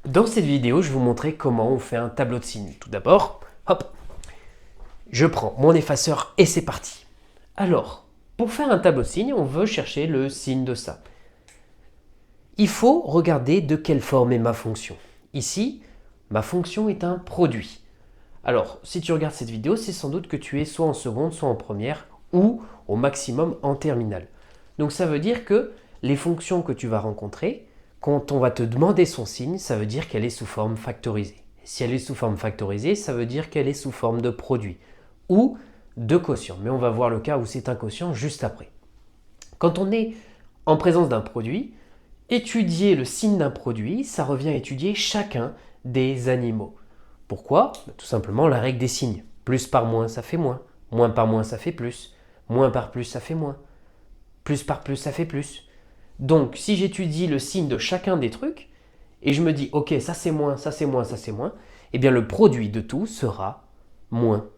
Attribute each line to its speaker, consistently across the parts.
Speaker 1: Dans cette vidéo, je vais vous montrer comment on fait un tableau de signes. Tout d'abord, hop, je prends mon effaceur et c'est parti. Alors, pour faire un tableau de signes, on veut chercher le signe de ça. Il faut regarder de quelle forme est ma fonction. Ici, ma fonction est un produit. Alors, si tu regardes cette vidéo, c'est sans doute que tu es soit en seconde, soit en première, ou au maximum en terminale. Donc ça veut dire que les fonctions que tu vas rencontrer, quand on va te demander son signe, ça veut dire qu'elle est sous forme factorisée. Si elle est sous forme factorisée, ça veut dire qu'elle est sous forme de produit ou de quotient. Mais on va voir le cas où c'est un quotient juste après. Quand on est en présence d'un produit, étudier le signe d'un produit, ça revient à étudier chacun des animaux. Pourquoi? Tout simplement la règle des signes. Plus par moins, ça fait moins. Moins par moins, ça fait plus. Moins par plus, ça fait moins. Plus par plus, ça fait plus. Donc, si j'étudie le signe de chacun des trucs, et je me dis, ok, ça c'est moins, ça c'est moins, ça c'est moins, eh bien le produit de tout sera moins.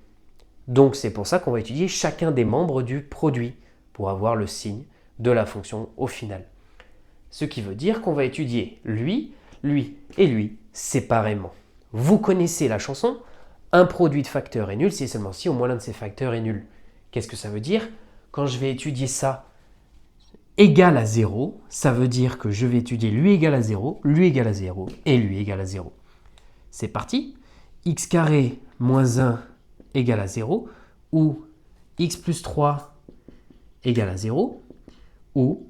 Speaker 1: Donc c'est pour ça qu'on va étudier chacun des membres du produit, pour avoir le signe de la fonction au final. Ce qui veut dire qu'on va étudier lui, lui et lui séparément. Vous connaissez la chanson, un produit de facteurs est nul si et seulement si au moins l'un de ces facteurs est nul. Qu'est-ce que ça veut dire? Quand je vais étudier ça égal à 0, ça veut dire que je vais étudier lui égal à 0, lui égal à 0 et lui égal à 0. C'est parti. X carré moins 1 égale à 0 ou x plus 3 égale à 0 ou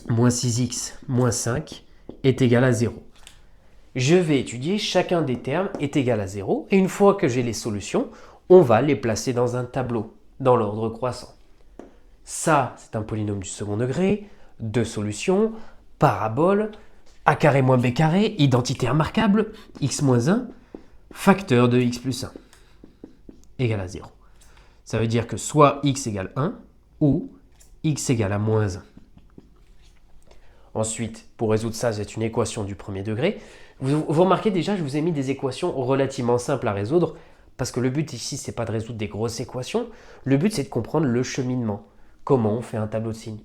Speaker 1: moins 6x moins 5 est égal à 0. Je vais étudier chacun des termes est égal à 0 et une fois que j'ai les solutions, on va les placer dans un tableau dans l'ordre croissant. Ça, c'est un polynôme du second degré, deux solutions, parabole, a carré moins b carré, identité remarquable, x moins 1, facteur de x plus 1 égale à 0. Ça veut dire que soit x égale 1 ou x égale à moins 1. Ensuite, pour résoudre ça, c'est une équation du premier degré. Vous remarquez déjà, je vous ai mis des équations relativement simples à résoudre, parce que le but ici, ce n'est pas de résoudre des grosses équations, le but c'est de comprendre le cheminement. Comment on fait un tableau de signes?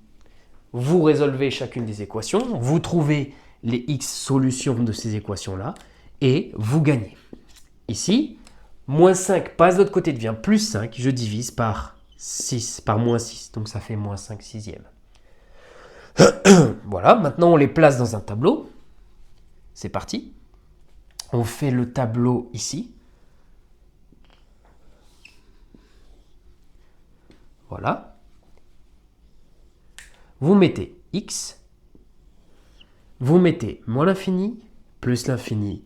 Speaker 1: Vous résolvez chacune des équations, vous trouvez les x solutions de ces équations-là, et vous gagnez. Ici, moins 5 passe de l'autre côté, devient plus 5, je divise par 6, par moins 6, donc ça fait moins 5 sixièmes. Voilà, maintenant on les place dans un tableau. C'est parti. On fait le tableau ici. Voilà. Vous mettez x, vous mettez moins l'infini, plus l'infini.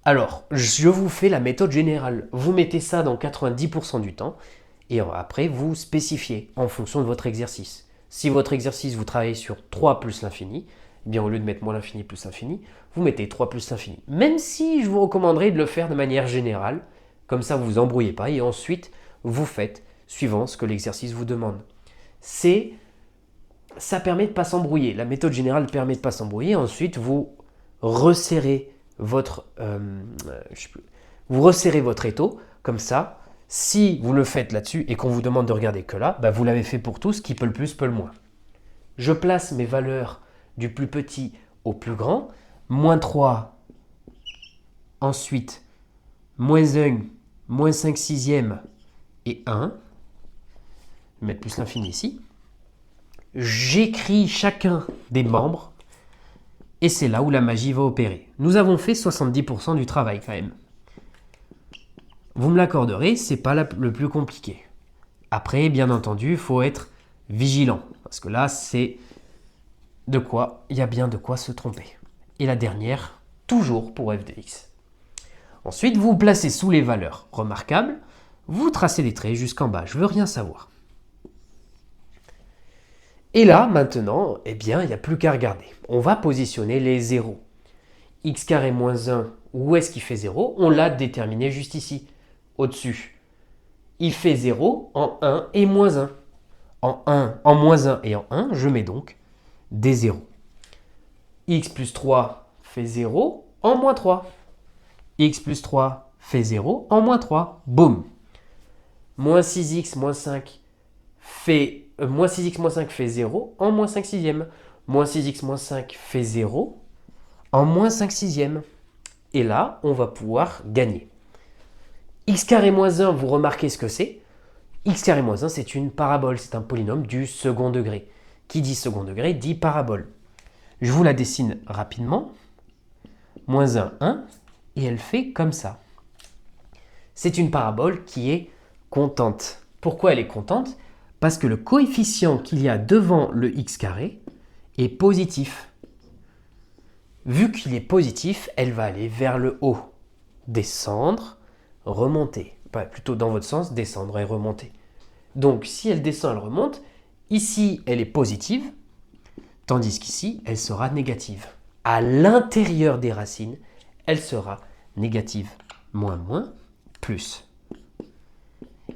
Speaker 1: Alors, je vous fais la méthode générale. Vous mettez ça dans 90% du temps, et après, vous spécifiez en fonction de votre exercice. Si votre exercice, vous travaillez sur 3 plus l'infini, eh bien au lieu de mettre moins l'infini plus l'infini, vous mettez 3 plus l'infini. Même si je vous recommanderais de le faire de manière générale, comme ça vous ne vous embrouillez pas, et ensuite, vous faites suivant ce que l'exercice vous demande. Ça permet de ne pas s'embrouiller. La méthode générale permet de ne pas s'embrouiller. Ensuite, vous resserrez votre étau. Comme ça, si vous le faites là-dessus et qu'on vous demande de regarder que là, vous l'avez fait pour tous, qui peut le plus, peut le moins. Je place mes valeurs du plus petit au plus grand. Moins 3, ensuite, moins 1, moins 5 sixièmes et 1. Je vais mettre plus l'infini ici. J'écris chacun des membres et c'est là où la magie va opérer. Nous avons fait 70% du travail quand même. Vous me l'accorderez, c'est pas le plus compliqué. Après, bien entendu, il faut être vigilant parce que là, il y a bien de quoi se tromper. Et la dernière, toujours pour f de x. Ensuite, vous placez sous les valeurs remarquables, vous tracez les traits jusqu'en bas. Je veux rien savoir. Et là, maintenant, eh bien, il n'y a plus qu'à regarder. On va positionner les zéros. X carré moins 1, où est-ce qu'il fait 0? On l'a déterminé juste ici, au-dessus. Il fait 0 en 1 et moins 1. En moins 1 et en 1, je mets donc des zéros. X plus 3 fait 0 en moins 3. X plus 3 fait 0 en moins 3. Boum. Moins 6x moins 5 fait... moins 6x moins 5 fait 0 en moins 5 sixièmes. Moins 6x moins 5 fait 0 en moins 5 sixièmes. Et là, on va pouvoir gagner. X carré moins 1, vous remarquez ce que c'est. X carré moins 1, c'est une parabole, c'est un polynôme du second degré. Qui dit second degré dit parabole. Je vous la dessine rapidement. Moins 1, 1, et elle fait comme ça. C'est une parabole qui est contente. Pourquoi elle est contente? Parce que le coefficient qu'il y a devant le x carré est positif. Vu qu'il est positif, elle va aller vers le haut. Descendre, remonter. Pas plutôt dans votre sens, descendre et remonter. Donc si elle descend, elle remonte. Ici, elle est positive, tandis qu'ici, elle sera négative. À l'intérieur des racines, elle sera négative. Moins, moins, plus.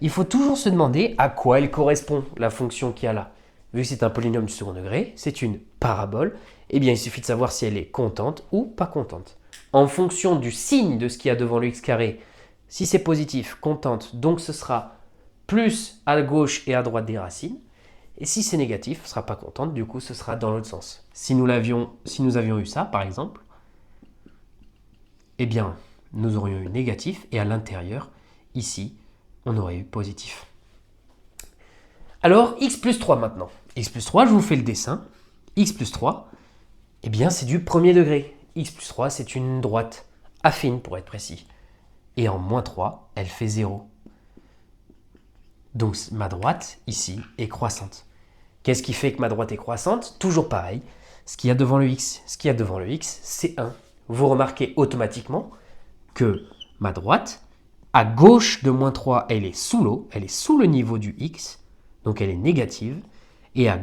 Speaker 1: Il faut toujours se demander à quoi elle correspond, la fonction qu'il y a là. Vu que c'est un polynôme du second degré, c'est une parabole, eh bien il suffit de savoir si elle est contente ou pas contente. En fonction du signe de ce qu'il y a devant le x carré, si c'est positif, contente, donc ce sera plus à gauche et à droite des racines. Et si c'est négatif, ce ne sera pas contente, du coup ce sera dans l'autre sens. Si nous avions eu ça, par exemple, eh bien nous aurions eu négatif et à l'intérieur, ici, on aurait eu positif. Alors, x plus 3 maintenant. X plus 3, je vous fais le dessin. X plus 3, eh bien c'est du premier degré. X plus 3, c'est une droite affine pour être précis. Et en moins 3, elle fait 0. Donc ma droite, ici, est croissante. Qu'est-ce qui fait que ma droite est croissante? Toujours pareil. Ce qu'il y a devant le x, c'est 1. Vous remarquez automatiquement que ma droite, à gauche de moins 3, elle est sous l'eau, elle est sous le niveau du x, donc elle est négative. Et à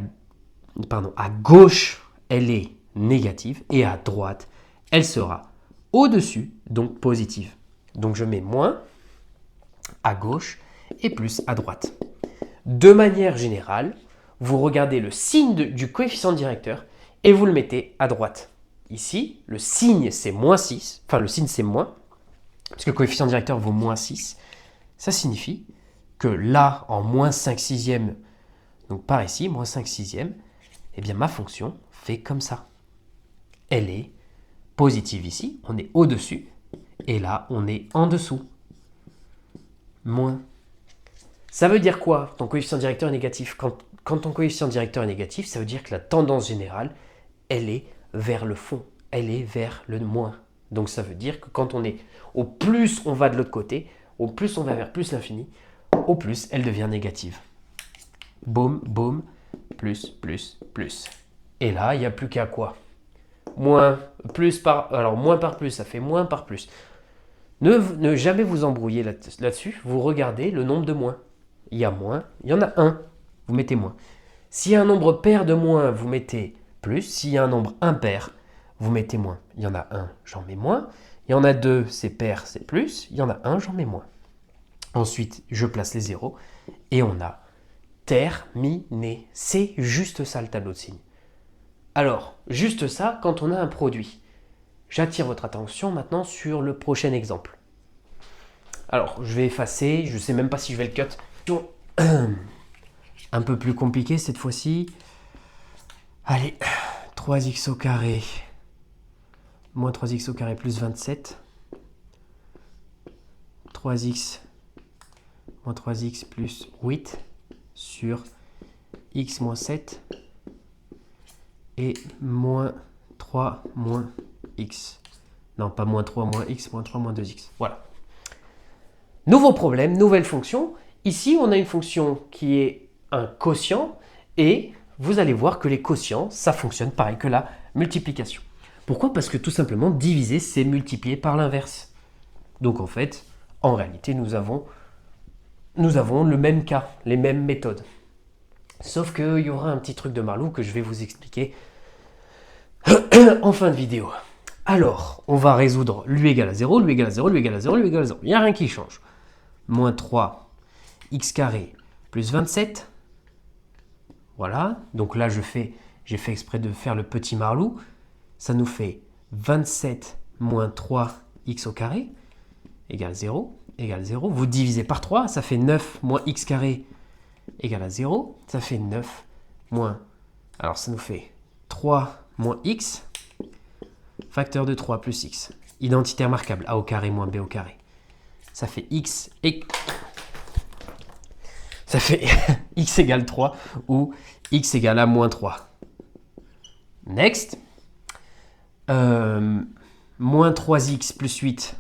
Speaker 1: gauche, elle est négative. Et à droite, elle sera au-dessus, donc positive. Donc je mets moins à gauche et plus à droite. De manière générale, vous regardez le signe du coefficient directeur et vous le mettez à droite. Ici, le signe c'est moins 6, enfin le signe c'est moins, parce que le coefficient directeur vaut moins 6. Ça signifie que là, en moins 5 sixièmes, donc par ici, moins 5 sixièmes, eh bien ma fonction fait comme ça. Elle est positive ici, on est au-dessus, et là, on est en dessous. Moins. Ça veut dire quoi? Ton coefficient directeur est négatif. Quand ton coefficient directeur est négatif, ça veut dire que la tendance générale, elle est vers le fond. Elle est vers le moins. Donc ça veut dire que quand on est au plus on va de l'autre côté, au plus on va vers plus l'infini, au plus elle devient négative. Boum, boum, plus, plus, plus. Et là, il n'y a plus qu'à quoi? Moins par plus, ça fait moins par plus. Ne jamais vous embrouiller là-dessus. Vous regardez le nombre de moins. Il y a moins, il y en a un, vous mettez moins. S'il y a un nombre pair de moins, vous mettez plus. S'il y a un nombre impair, vous mettez moins. Il y en a un, j'en mets moins. Il y en a deux, c'est pair, c'est plus. Il y en a un, j'en mets moins. Ensuite, je place les zéros et on a terminé. C'est juste ça le tableau de signes. Alors, juste ça quand on a un produit. J'attire votre attention maintenant sur le prochain exemple. Alors, je vais effacer, je ne sais même pas si je vais le cut. Un peu plus compliqué cette fois-ci. Allez, 3x au carré moins 3x au carré plus 27. 3x moins 3x plus 8 sur x moins 7 et moins 3 moins x. Non, pas moins 3 moins x, moins 3 moins 2x. Voilà. Nouveau problème, nouvelle fonction. Ici, on a une fonction qui est un quotient et vous allez voir que les quotients, ça fonctionne pareil que la multiplication. Pourquoi? Parce que tout simplement, diviser, c'est multiplier par l'inverse. Donc en fait, en réalité, nous avons le même cas, les mêmes méthodes. Sauf qu'il y aura un petit truc de Marlou que je vais vous expliquer en fin de vidéo. Alors, on va résoudre lui égale à 0, lui égale à 0, lui égale à 0, lui égale à 0. Il n'y a rien qui change. Moins 3 x carré plus 27. Voilà. Donc là, j'ai fait exprès de faire le petit Marlou. Ça nous fait 27 moins 3 x au carré égale 0. Égale 0. Vous divisez par 3, ça fait 9 moins x carré égale à 0. Ça fait 9 moins... Alors ça nous fait 3 moins x facteur de 3 plus x. Identité remarquable, a au carré moins b au carré. Ça fait x et... Ça fait x égale 3 ou x égale à moins 3. Next. Moins 3x plus 8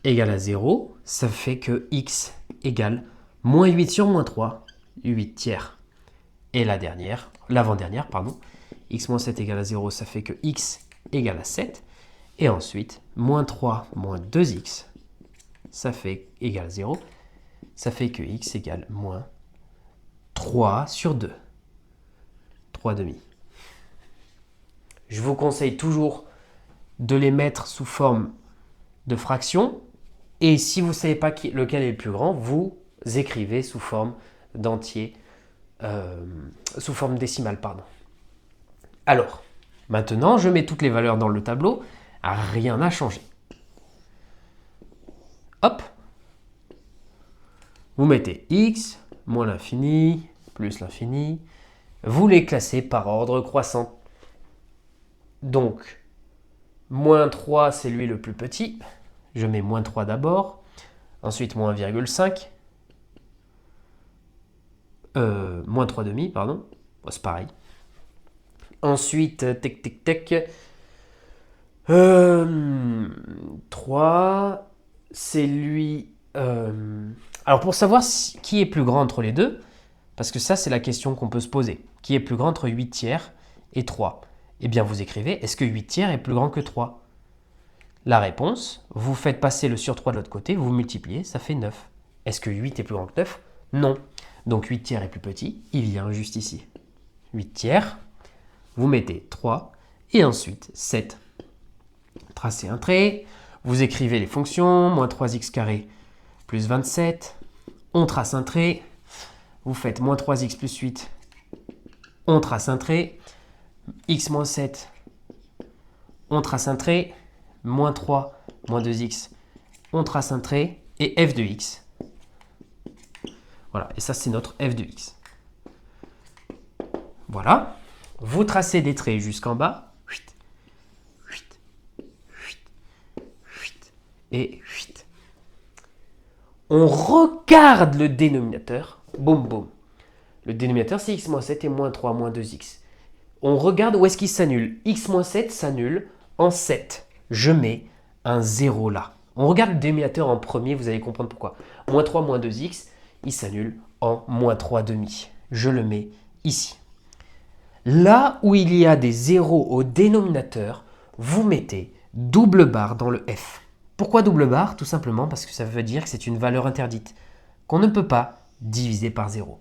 Speaker 1: égale à 0. Ça fait que x égale moins 8 sur moins 3, 8 tiers. Et l'avant-dernière, pardon, x moins 7 égale à 0, ça fait que x égale à 7. Et ensuite, moins 3 moins 2x, ça fait égale à 0. Ça fait que x égale moins 3 sur 2. 3 demi. Je vous conseille toujours de les mettre sous forme de fraction. Et si vous ne savez pas lequel est le plus grand, vous écrivez sous forme d'entier, sous forme décimale, pardon. Alors, maintenant, je mets toutes les valeurs dans le tableau. Rien n'a changé. Hop. Vous mettez x, moins l'infini, plus l'infini. Vous les classez par ordre croissant. Donc, moins 3, c'est lui le plus petit. Je mets moins 3 d'abord. Ensuite, moins 1,5. Moins 3 demi, pardon. Bon, c'est pareil. Ensuite, 3, c'est lui... Alors, pour savoir qui est plus grand entre les deux, parce que ça, c'est la question qu'on peut se poser. Qui est plus grand entre 8 tiers et 3? Eh bien, vous écrivez, est-ce que 8 tiers est plus grand que 3? La réponse, vous faites passer le sur 3 de l'autre côté, vous multipliez, ça fait 9. Est-ce que 8 est plus grand que 9? Non. Donc 8 tiers est plus petit, il vient juste ici. 8 tiers, vous mettez 3, et ensuite 7. Tracez un trait, vous écrivez les fonctions, moins 3x carré plus 27, on trace un trait, vous faites moins 3x plus 8, on trace un trait, x moins 7, on trace un trait, moins 3, moins 2x, on trace un trait, et f de x. Voilà, et ça c'est notre f de x. Voilà, vous tracez des traits jusqu'en bas, et on regarde le dénominateur, boum boum. Le dénominateur c'est x moins 7 et moins 3 moins 2x. On regarde où est-ce qu'il s'annule. X moins 7 s'annule en 7. Je mets un 0 là. On regarde le dénominateur en premier, vous allez comprendre pourquoi. Moins 3 moins 2x, il s'annule en moins 3 demi. Je le mets ici. Là où il y a des zéros au dénominateur, vous mettez double barre dans le f. Pourquoi double barre? Tout simplement parce que ça veut dire que c'est une valeur interdite, qu'on ne peut pas diviser par 0.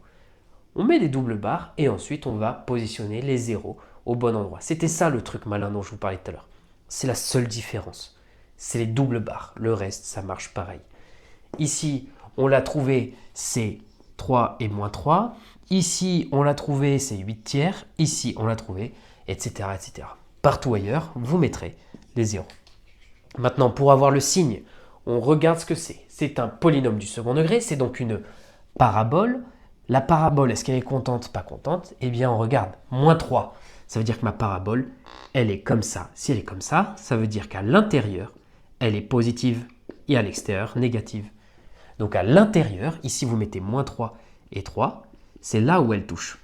Speaker 1: On met des doubles barres et ensuite on va positionner les zéros au bon endroit. C'était ça le truc malin dont je vous parlais tout à l'heure. C'est la seule différence. C'est les doubles barres. Le reste, ça marche pareil. Ici, on l'a trouvé, c'est 3 et moins 3. Ici, on l'a trouvé, c'est 8 tiers. Ici, on l'a trouvé, etc., etc. Partout ailleurs, vous mettrez les zéros. Maintenant, pour avoir le signe, on regarde ce que c'est. C'est un polynôme du second degré, c'est donc une parabole. La parabole, est-ce qu'elle est contente, pas contente? Eh bien, on regarde. Moins 3, ça veut dire que ma parabole, elle est comme ça. Si elle est comme ça veut dire qu'à l'intérieur, elle est positive et à l'extérieur, négative. Donc à l'intérieur, ici, vous mettez moins 3 et 3, c'est là où elle touche.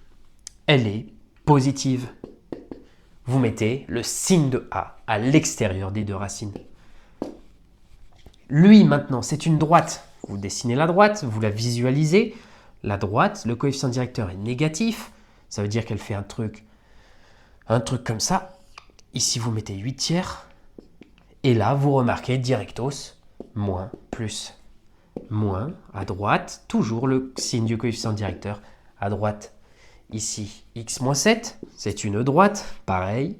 Speaker 1: Elle est positive. Vous mettez le signe de A à l'extérieur des deux racines. Lui, maintenant, c'est une droite. Vous dessinez la droite, vous la visualisez. La droite, le coefficient directeur est négatif. Ça veut dire qu'elle fait un truc comme ça. Ici, vous mettez 8 tiers. Et là, vous remarquez directos, moins, plus. Moins, à droite, toujours le signe du coefficient directeur à droite. Ici, x moins 7, c'est une droite, pareil,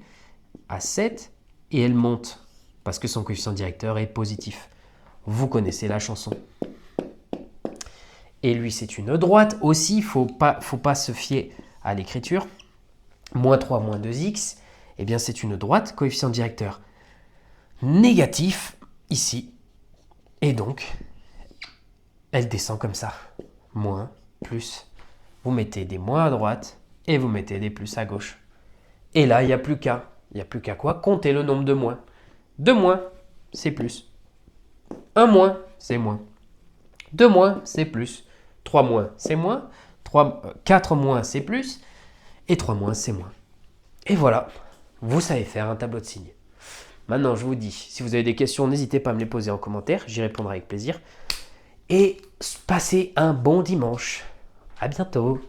Speaker 1: à 7. Et elle monte, parce que son coefficient directeur est positif. Vous connaissez la chanson. Et lui, c'est une droite aussi, il ne faut pas se fier à l'écriture. Moins 3, moins 2x, eh bien c'est une droite, coefficient directeur négatif, ici. Et donc, elle descend comme ça. Moins, plus. Vous mettez des moins à droite et vous mettez des plus à gauche. Et là, il n'y a plus qu'à. Il n'y a plus qu'à quoi compter le nombre de moins. 2 moins, c'est plus. 1 moins, c'est moins. 2 moins, c'est plus. 3 moins, c'est moins. 4 moins, c'est plus. Et 3 moins, c'est moins. Et voilà, vous savez faire un tableau de signes. Maintenant, je vous dis, si vous avez des questions, n'hésitez pas à me les poser en commentaire. J'y répondrai avec plaisir. Et passez un bon dimanche. À bientôt.